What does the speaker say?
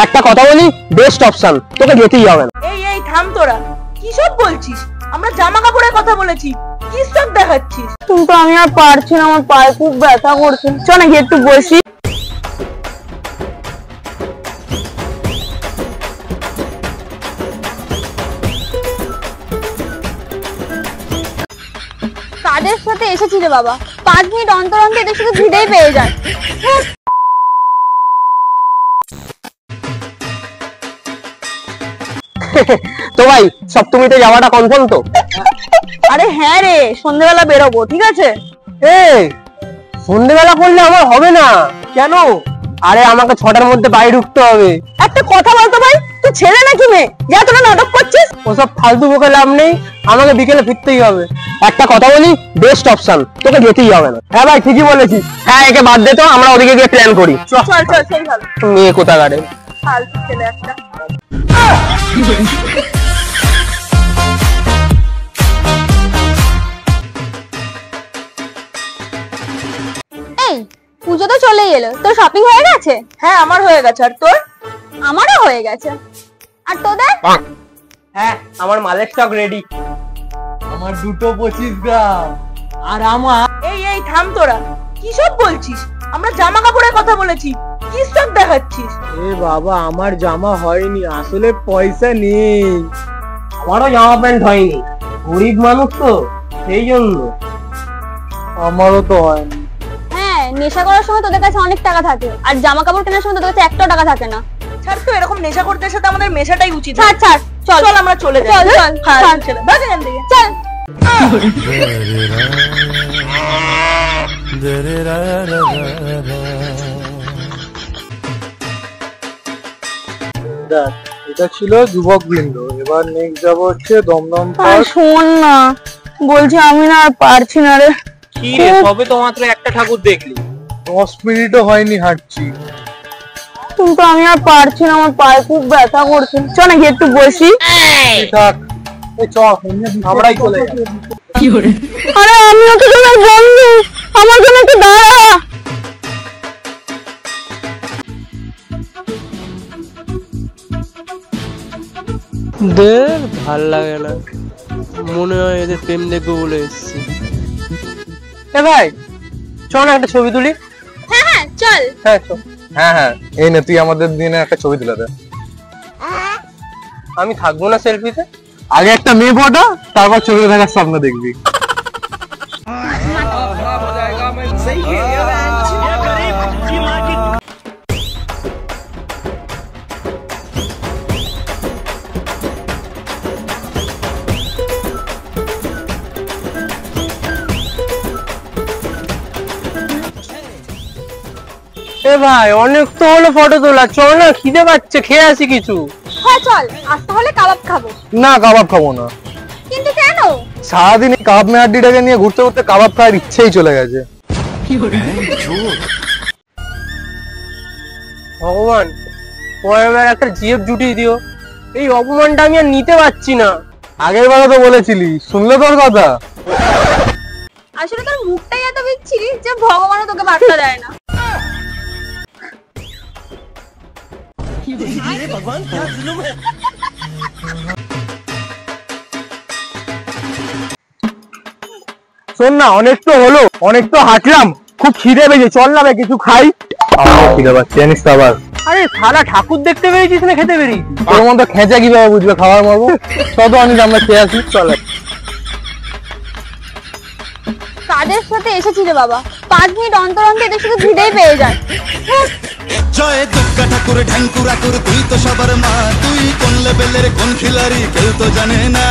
একটা কথা বলি, বেস্ট অপশন, তোকে যেতেই হবে না। এই থাম তোরা, কি সব বলছিস? আমরা জামা কাপড়ের কথা বলেছি, কি সব দেখাচ্ছিস? কিন্তু আমি আর পারছি না, আমার পায়ে খুব ব্যথা করছে। চ না গিয়ে একটু বসি। কাদের সাথে এসেছিলে বাবা? 5 মিনিট অন্তর অন্তর এদের সাথে ভিড়েই পেয়ে যায়। তো ভাই, সপ্তমীতে যাওয়াটা কনফার্ম তো? আরে হ্যাঁ রে, সন্ধ্যেবেলা বেরোবো, ঠিক আছে? সন্ধ্যেবেলা করলে আমার হবে না। কেন? আরে আমাকে 6টার মধ্যে বাড়ি ঢুকতে হবে। একটা কথা বলতো ভাই, তুই ছেলে নাকি মেয়ে? যা তোরা নাটক করছিস। ওসব ফালতু বকে লাভ নেই, আমাকে বিকেলে ফিরতেই হবে। একটা কথা বলি, বেস্ট অপশন, তোকে যেতেই হবে না। হ্যাঁ ভাই, ঠিকই বলেছিস। হ্যাঁ, একে বাদ দে তো, আমরা ওদিকে গিয়ে প্ল্যান করি। চল চল, সেই ভালো। মেয়ে কোথাকারে ফালতু ছেলে একটা। এই পুজো তো চলেই এলো, তোর শপিং হয়ে গেছে? হ্যাঁ, আমার হয়ে গেছে। আর তোর? আমারও হয়ে গেছে। আর তোদের? হ্যাঁ, আমার মালের স্টক রেডি। আমার 225 গ্রাম। আর আমার এই থাম তোরা, কি সব বলছিস? আমরা জামা কাপড়ের কথা বলেছি, কি সব দেখাচ্ছিস? এ বাবা, আমার জামা হয়নি, আসলে পয়সা নেই। আমারও জামা প্যান্ট হয়নি, গরিব মানুষ তো, সেই জন্য। আমারও তো হয়নি। হ্যাঁ, নেশা করার সময় তোদের কাছে অনেক টাকা থাকে, আর জামা কাপড় কেনার সময় তোদের কাছে 1টাও টাকা থাকে না। ছাড় তো, এরকম নেশাখোরদের সাথে আমাদের মেশাটাই উচিত। ছাড় ছাড়, চল চল আমরা চলে যাই। চল চল ফালতু ছেলে, ভাগ এখান থেকে। চল। দেখ, এটা ছিল যুবক বৃন্দ, এবার নেক্সট যাব হচ্ছে দমদম আর পার্ক। শোন না, বলছি আমি না আর পারছি না রে। কি রে, সবে তো মাত্র একটা ঠাকুর দেখলি। 10 মিনিটও হয়নি হাঁটছি। কিন্তু আমি আর পারছি না, আমার পায়ে খুব ব্যথা করছে। চ না গিয়ে একটু বসি। থাক, এই চ, আমরাই চলে যাই। আরে আমিও তো তোমার বন্ধু, আমার জন্য একটু দাঁড়া। দের ভাল লাগে না, মনে হয় এদের প্রেম দেখবো বলে এসেছি। এ ভাই, চল না একটা ছবি তুলি। হ্যাঁ হ্যাঁ চল। হ্যাঁ চল। হ্যাঁ, এই নে, তুই আমাদের দিনে একটা ছবি তুলে দে। আমি থাকবো না সেলফিতে। আগে একটা মেয়ে ফটো, তারপর ছবি দেখার স্বপ্ন দেখবি। এ ভাই, অনেক তো হলো ফটো তোলা, চল না, খিদে পাচ্ছে, খেয়ে আসি কিছু। হ্যাঁ চল, আজ তাহলে কাবাব খাবো। না, কাবাব খাবো না। কিন্তু কেন? সারাদিন এই কাবাব মেহাড্ডিটাকে নিয়ে ঘুরতে ঘুরতে কাবাব খাওয়ার ইচ্ছেই চলে গেছে। ভগবান, পরের বার একটা জিএফ জুটিয়ে দিও, এই অপমানটা আমি আর নিতে পারছি না। আগের বারও তো বলেছিলি, শুনলে তোর কথা? আসলে তোর মুখটাই এত বিচ্ছিরি যে ভগবানও তোকে বার্তা দেয় না। শোন না, অনেক তো হলো, অনেক তো হাঁটলাম, খুব খিদে পেয়েছে, চল না ভাই কিছু খাই। আমার খিদে পাচ্ছে, জানিস তো আবার। আরে সারা ঠাকুর দেখতে পেরেছিস না খেতে পেরেছিস? তোর মতো খেঁচা কিভাবে বুঝবে খাবার মর্ম? চল তো, আমরা খেয়ে আসি, চল। কাদের সাথে এসেছিলে বাবা? 5 মিনিট অন্তর অন্তর এদের সাথে ভিড়েই পেয়ে যায়। জয় দুর্গা ঠাকুর ঢ্যাঙ্কুরা কুর, তুই তো সবার মা, তুই কোন লেভেলের কোন খিলাড়ি কেউ তো জানে না।